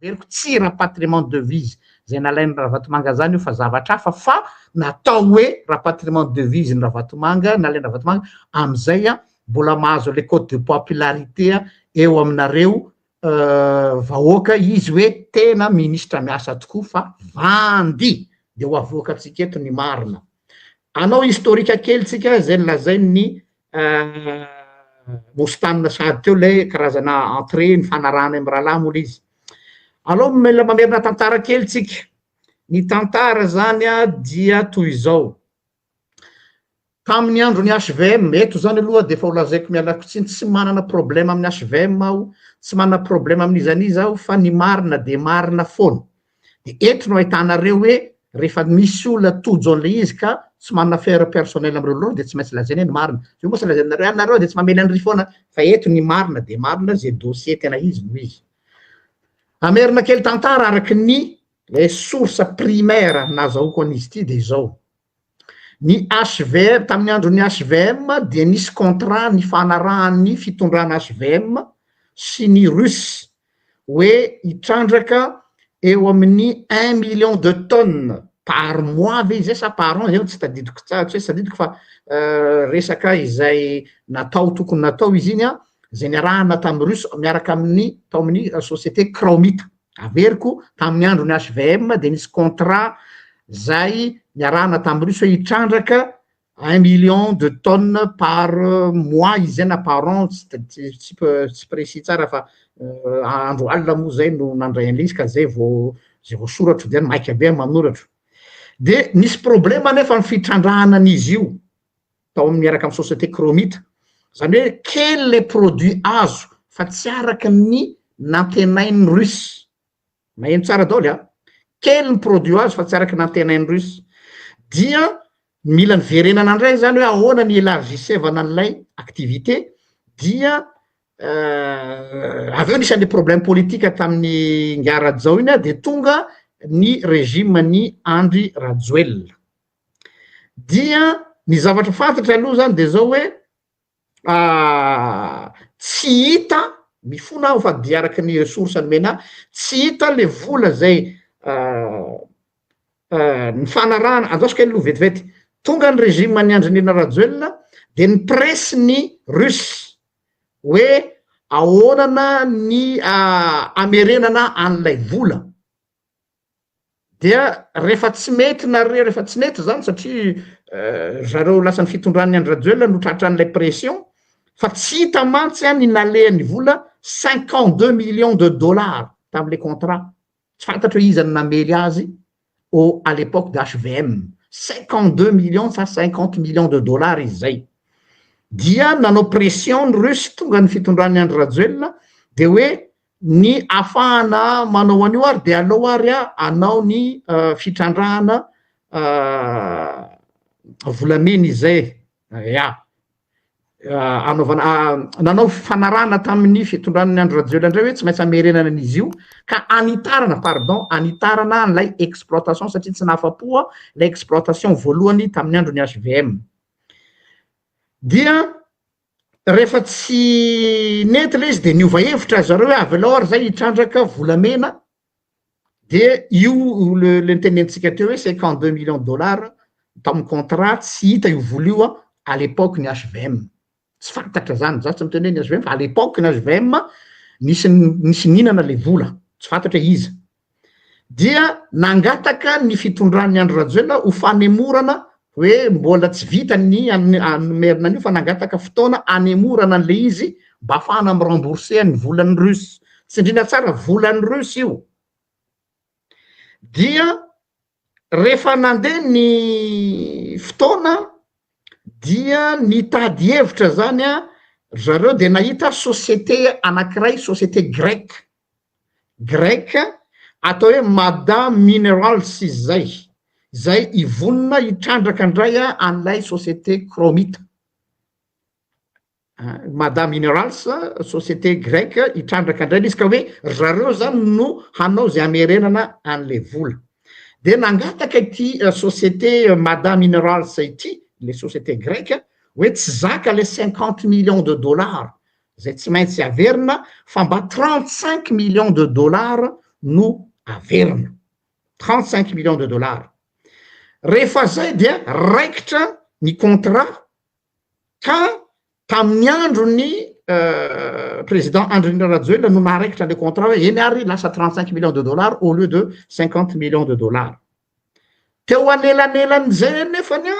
Veriko tsy raha patrimoine de devise zay nalainy Ravatomanga zany io fa zavatra hafa fa natao hoe raha patrimoine de devise ny Ravatomanga nalainy Ravatomanga am'izay mbola mahazo le code de popularité eo aminareo vahoaka izy hoe tena ministra miasa tokoa fa vandy de ho avoaka atsika eto ny marina. Anao historika kely tsika zay nolazainy ny Mostanina sady teo le karazana entrée ny fanarahana amin'ny rahalahy mola izy. Aloha mila mamerina tantara kely tsika. Ny tantara zany dia toy izao. Tamin'ny andro ny HVM, eto zany aloha de efa holazaiko mialako tsiny tsy manana problème amin'ny HVM aho, tsy manana problème amin'izanizy aho fa ny marina de marina foana. De eto no ahitanareo hoe rehefa misy olona tojo an'le izy ka tsy manana affaire personnel am'ireo de tsy maintsy lazaina ny marina. Io moa tsy lazainareo anareo de tsy mamely an'ry foana fa eto ny marina de marina zay dossier tena izy no izy. Amerina kely tantara araky ny le source primaire nazahoako an'izy ty de izao. Ny HVM tamin'ny andro ny HVM de nisy contrat ny fanarahan'ny fitondrana HVM sy ny Russe hoe hitrandraka eo amin'ny 1 million de tonnes par mois ve izay sa par an zay tsy tadidiko tsara tsy hoe tadidiko fa resaka izay natao tokony natao izy iny zay niarahana tamin'ny Russe miaraka amin'ny tao amin'ny société Cromita. Averiko tamin'ny andro ny HVM de nisy contrat zay niarahana tamin'ny Russe hoe hitrandraka 1 million de tonnes par mois izy na par an tsy précis tsara fa andro alina moa zay no nandray an'le izy ka zay vao soratro de maika be manoratro. De nisy problème nefa ny fitrandrahana an'izy io tao amin'ny miaraka amin'ny société Cromita. Zany hoe kely le produit azo fa tsy araka ny nantenainy Russe. Maheno tsara daoly kely ny produit azo fa tsy araka nantenainy Russe. Dia mila ny verenana andray zany hoe ahoana ny élargissevana an'ilay activité dia aveo nisy an'le problème politique tamin'ny Ngarajao iny de tonga ny régime ny Andry Rajoelina. Dia ny zavatra fantatra aloha zany de zao hoe tsy hita mifona aho fa dia araky ny source nomena tsy hita le vola zay ny fanarahana andosika aloha vetivety tonga ny régime ny Andry Rajoelina de ny presse ny Russe hoe ahoana ny amerenana an'ilay vola. Dia rehefa tsy mety nareo rehefa tsy mety zany satria zareo lasa ny fitondran'ny Andry Rajoelina no tratra an'ilay pression fa tsy hita mantsy ny nalehan'ny vola 52 millions de dollars tamin'le contrat. Tsy fantatra hoe iza ny namely azy à l'époque de HVM. 52 millions fa 50 millions de dollars izy zay. Dia nanao pression ny Russe tonga ny fitondran'ny Andry Rajoelina de hoe ny afahana manao an'io ary de alao ary anao ny fitrandrahana volamena izay anaovana nanao fanarahana tamin'ny fitondran'ny Andry Rajoelina indray hoe tsy maintsy amerenana an'izy io ka anitarana anitarana an'ilay exploitation satria tsy nahafa-po lay exploitation voalohany tamin'ny andro ny HVM. Dia rehefa tsy nety le izy de niova hevitra zareo hoe avy alao ary zay hitrandraka volamena de io le nitenentsika teo hoe 52 millions de dollars tamin'ny contrat tsy hita io vola io à l'époque ny HVM. Tsy fantatra zany za tsy miteny ny HVM fa à l'époque ny HVM nisy ninana le vola tsy fantatra iza. Dia nangataka ny fitondran'ny Andry Rajoelina ho fanemorana hoe mbola tsy vita ny anomerina an'io fa nangataka fotoana anemorana an'le izy mba ahafahana rembourser ny volan'ny Russe. Tsindrina tsara volan'ny Russe io. Dia rehefa nandeha ny fotoana dia nitady hevitra zany zareo de nahita société anankiray société grec atao hoe Madame Minerals zay ivonina hitrandraka indray an'ilay société Cromita. Madame Minerals société grecque hitrandraka indray izy ka hoe zareo zany no hanao zay amerenana an'le vola. De nangataka ity société Madame Minerals ity les sociétés grecques hoe tsy zaka le 50 millions de dollars zay tsy maintsy averina fa mba 35 millions de dollars no averina 35 millions de dollars. Rehefa zay dia raikitra ny contrat ka tamin'ny andro ny président Andry Rajoelina no naharaikitra le contrat hoe eny ary lasa 35 millions de dollars au lieu de 50 millions de dollars. Teo anelanelan'izay nefany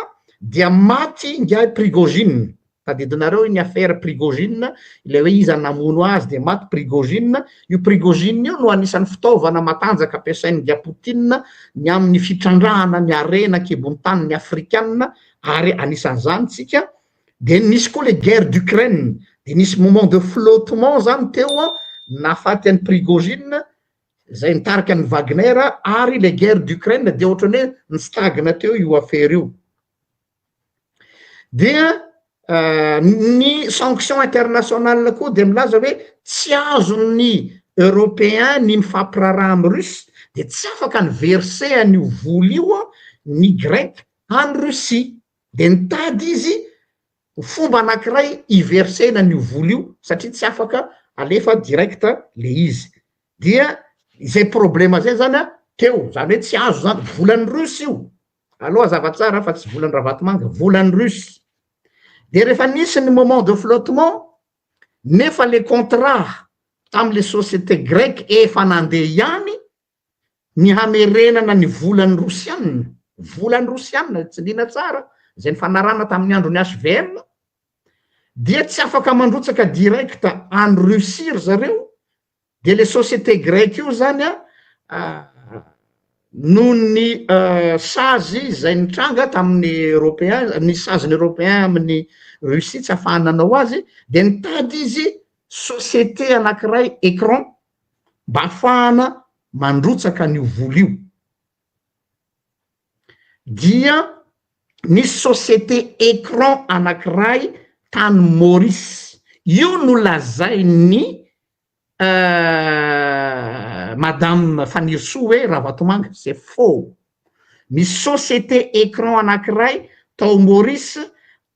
dia maty ngiahy Prigozhin. Tadidinareo ny affaire Prigozhin, ilay hoe izy namono azy dia maty Prigozhin. Io Prigozhin io no anisan'ny fitaovana matanjaka ampiasain'ny Poutine ny amin'ny fitrandrahana ny arena kibony tany ny afrikanina, ary anisan'izany tsika. Dia nisy koa le guerre d'Ukraine, dia nisy moment de flottement zany teo nafaty an'ny Prigozhin, zay nitarika ny Wagner, ary le guerre d'Ukraine dia ohatrany hoe nistagna teo io affaire io. Dia ny sanction internationale koa dia milaza hoe tsy azon'ny européen ny mifampiraraha amin'ny Russie, dia tsy afaka ny verser an'io vola io ny grec any Russie, dia nitady izy fomba anankiray iversena an'io vola io satria tsy afaka alefa directa le izy. Dia izay problema zay zany teo, zany hoe tsy azo zany volan'ny Russie io. Aloha zava-tsara fa tsy volan'ny Ravatomanga, volan'ny Russie. Dia rehefa nisy ny moment de flottement, nefa le contrat tamin'le société grecque efa nandeha ihany ny hamerenana ny volan'ny Rosianina. Volan'ny Rosianina, tsy lina tsara, zay ny fanarana tamin'ny andro ny HVM, dia tsy afaka mandrotsaka directa any Russie zareo. Dia le société grecque io zany no ny sazy zay nitranga tamin'ny européen, ny sazy ny européen amin'ny Russie tsy ahafahana nanao azy, dia nitady izy société anankiray écran mba ahafahana mandrotsaka an'io vola io. Dia nisy société écran anankiray tany Maurice, io no lazainy Madame Fanirso hoe Ravatomanga, c'est faux. Misy société écran anankiray tao Maurice,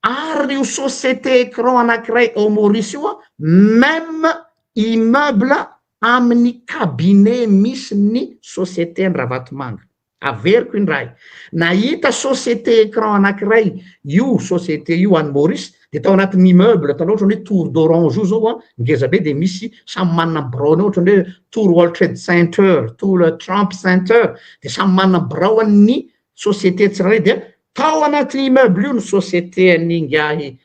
ary io société écran anankiray ao Maurice io même immeuble amin'ny cabinet misy ny société ny Ravatomanga. Averiko indray, nahita société écran anankiray io société io any Maurice, dia tao anatin'ny immeuble tanao ohatrany hoe tour d'orange io zao ngeza be, dia misy samy manana braony ohatrany hoe tour World Trade Center, tour Trump Center, dia samy manana braony société tsirairay. Dia tao anatin'ny immeuble io ny société ningahy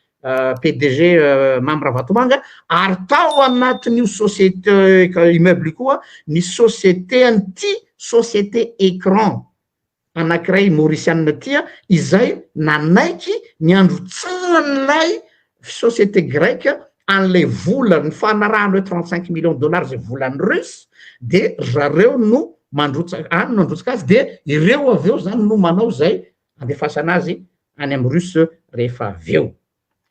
PDG Mamy Ravatomanga, ary tao anatin'io société immeuble koa ny société anty société écran anankiray mauricianina tia, izay nanaiky ny androtsan'ilay société grecque an'le vola ny fanarahana hoe 35 millions de dollars zay volan'ny Russe, dia zareo no mandrotsaka any no androtsaka azy, dia ireo aveo zany no manao zay andefasana azy any amin'ny Russe rehefa aveo.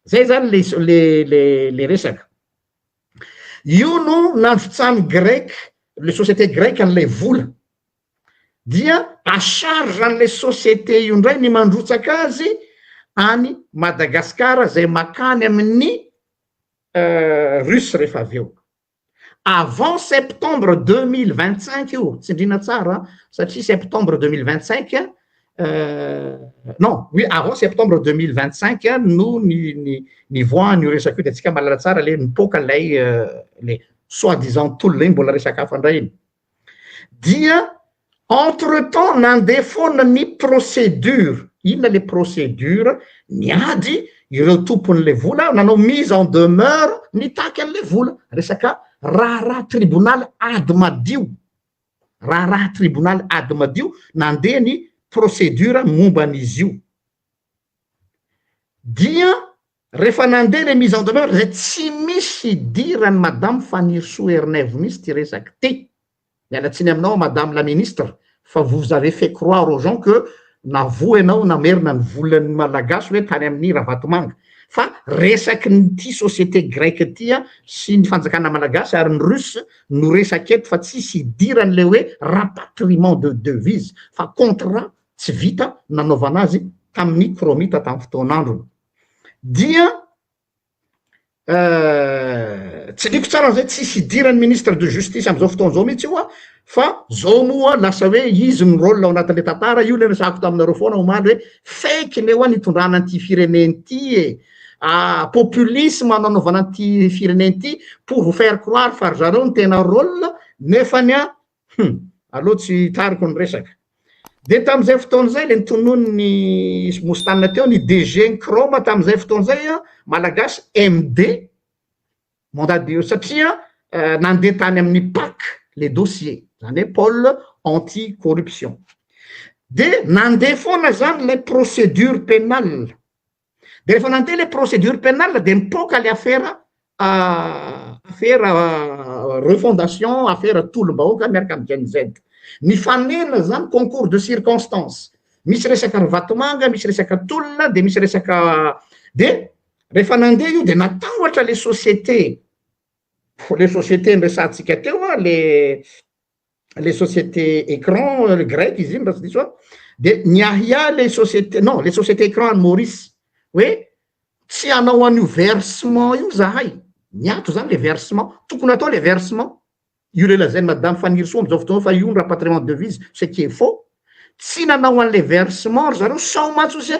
Zay zany le resaka. Io no nandrotsany grec, le société grecque an'ilay vola, dia a charge an'le société io ndray ny mandrotsaka azy any Madagascar zay makany amin'ny Russe rehefa aveo. Avant septembre 2025 io, tsindrina tsara, satria septembre 2025 non, oui, avant septembre 2025 no ny voan'io resaka io, dia tsika malala tsara le nipoka lay le soi-disant tolona iny mbola resaka hafa indray iny. Dia entre-temps nandeha foana ny procédure, inona le procédure, niady ireo tompon'le vola, nanao mise en demeure nitaky an'le vola, resaka raharaha tribunal ady madio, raharaha tribunal ady madio nandeha ny procédure momban'izy io. Dia rehefa nandeha le mise en demeure zay tsy misy dirany Madame Fanirso Ernève misy ty resaky ty. Mialatsiny aminao Madame la ministre, fa vous avez fait croire aux gens que navoa ianao namerina ny volan'ny malagasy hoe tany amin'ny Ravatomanga. Fa resaky nyty société grecque tia sy ny fanjakana malagasy ary ny Russe no resaky eto, fa tsisy idiran'le hoe rapatriement de devise, fa contrat tsy vita nanaovana azy tamin'ny kromita tamin'ny fotoan'androny. Dia tsy diko tsara zay tsisy idiran'ny ministre de justice am'izao fotoan'izao mihitsy io fa zao moa lasa hoe izy ny rôle ao anatin'le tantara io le resako taminareo foana omaly hoe fake le hoa nitondrana an'ity fireneny ty e populisme nanaovana an'ity fireneny ty pour vous faire croire fa ry zareo ny tena rôle nefany a aloha tsy tariko ny resaka de tam'izay fotoana zay le nitonony ny mostanina teo ny DG ny Croma tam'izay fotoana zay a malagasy MD mandat de satria nandeha tany amin'ny PAC les dossiers zany hoe pôle anti-corruption de nandeha foana zany le procédure pénale de rehefa nandeha le procédure pénale de mipoka le affaire refondation affaire tolom-bahoaka miaraka amy GNZ ny fanena zany concours de circonstance misy resaka ry vatomanga misy resaka tolona de misy resaka de rehefa nandeha io de natahotra les sociétés nresantsika teo les sociétés écran grec izy iny raha tsy diso a de niahia les sociétés écran any Maurice hoe tsy anao an'io versement io zahay miato zany le versement tokony atao le versement io le lazainy madame Faniry Soa am'izao fotoana fa io ny rapatriement de devise ce qui est faux tsy nanao an'le versement ry zareo sao matsosy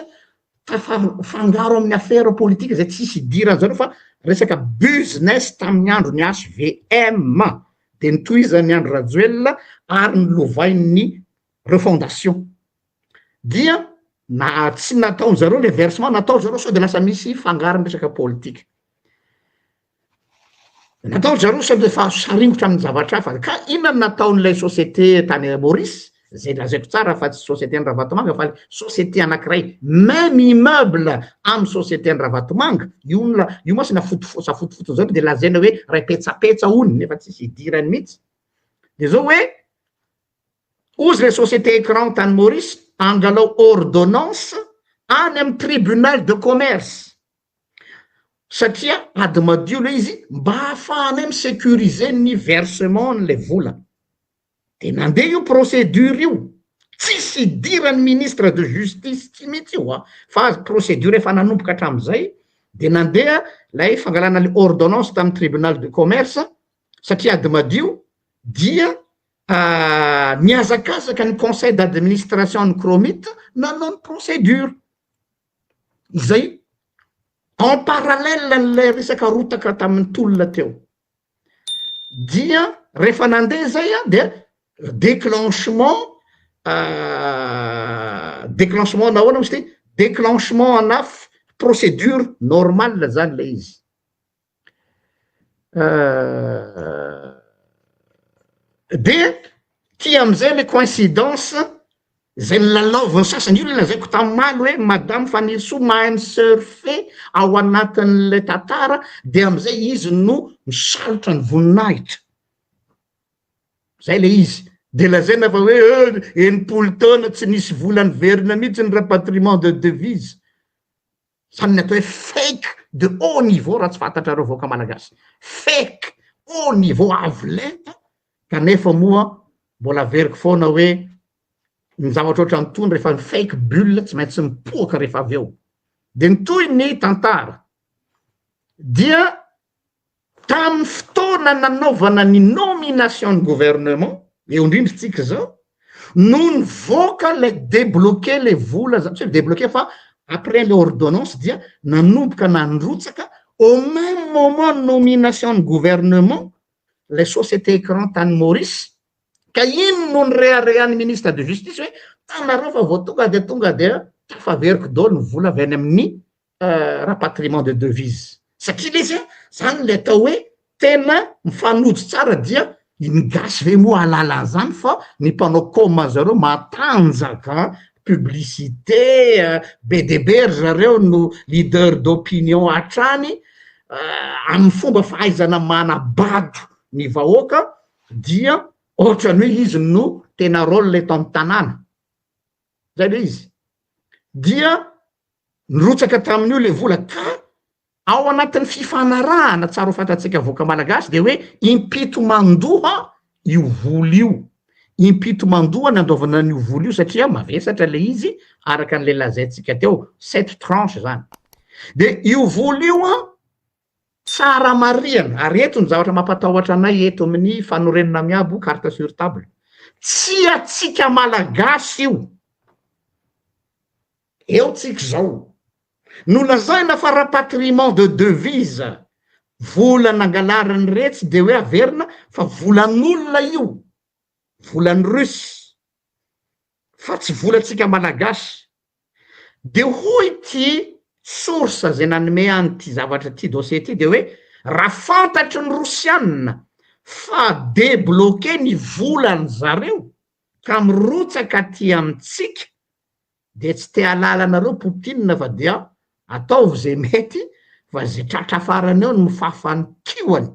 fangaro amin'ny affaire politique zay tsisy idirany zareo fa resaka business tamin'ny andro ny HVM de nitohizany andro Rajoelina ary nilovain'ny refondation dia na tsy nataony zareo le versement natao zareo sao de lasa misy fangarony resaka politique natao zareo sao de fa saringotra amin'ny zavatra hafa ka inona nataon'ilay société tany Maurice zay lazaiko tsara fa tsy société ny Ravatomanga fa société anankiray même immeuble amy société ny Ravatomanga io moa sy nafotofoto zao de lazaina hoe ray petsapetsa ony nefa tsisy idirany mihitsy de zao hoe ozy le société écran tany Maurice angalao ordonnance any amy tribunal de commerce satria ady madio le izy mba hahafahany amy sécuriser ny versement n'le vola de nandeha io procédure io tsisy idirany ministre de justice tsy mihitsy io fa procédure efa nanomboka hatram'izay de nandeha lay fangalana le ordonnance tamy tribunal de commerce satria ady madio dia niazakazaka ny conseil d'administration ny Cromit nanao ny procédure izay en parallèle n'le resaka rotaka tamin'ny tolona teo dia rehefa nandeha zay de déclenchement nahoana misy ty déclenchement ana procédure normale zany le izy de ty am'izay le coïncidence zay nilalaovany sasany io le lazaiko tamimaly hoe madame Faniry Soa mahay misurfe ao anatin'le tantara de am'izay izy no misalotra ny voninahitra zay le izy de lazaina fa hoe enimpolo taona tsy nisy volany verina mihitsy ny rapatriement de devise zany ny atao hoe fake de haut niveau raha tsy fantatrareo vaoaka malagasy fake haut niveau avolenta kanefa moa mbola veriko foana hoe ny zavatra oatra mitony rehefa ny fake bulle tsy maintsy mipoaka rehefa avy eo de nitoy ny tantara dia tamy fotoana nanaovana ny nomination ny gouvernement eo indrindritsika zao no nivoaka le débloquer le vola tsy hoe débloquer fa après le ordonnance dia nanomboka nandrotsaka au même moment nomination ny gouvernement le société écran tany Maurice ka ino no ny reharehan'ny ministre de justice hoe tanareo fa vao tonga de tafaveriko daholo ny vola avy any amin'ny rapatriement de devise satria le izy zany le atao hoe tena mifanojo tsara dia ny gasy ve moa alala zany fa ny mpanao koma zareo matanjaka publicité be de be ry zareo no leader d'opinion hatrany amin'ny fomba fahaizana manabado ny vahoaka dia ohatrany hoe izy no tena rôle le tamy tanàna zay le izy dia nirotsaka tamin'io le vola ka ao anatin'ny fifanarahana tsara ho fantatsika voaka malagasy de hoe impito mandoha io vola io impito mandoha ny andaovana n'io vola io satria mavesatra le izy araka an'le lazaintsika teo 7 tranche zany de io vola io tsara mariana ary eto ny zavatra mampatahotra anay eto amin'ny fanorenana miabo carte sur table tsy atsika malagasy io. Eo tsika zao nolazaina fa rapatriement de devise, vola nangalarany retsy de hoe averina fa volan'olona io, volan'ny Rusy fa tsy volatsika malagasy. De hoy ty source zay nanome an'ty zavatra ty dossier ty de hoe raha fantatry ny Rosianina fa débloqué ny volany zareo ka mirotsaka ty amitsika de tsy te halala anareo Poutine fa dia ataovy zay mety fa zay tratra farany eo no mifafany kioany.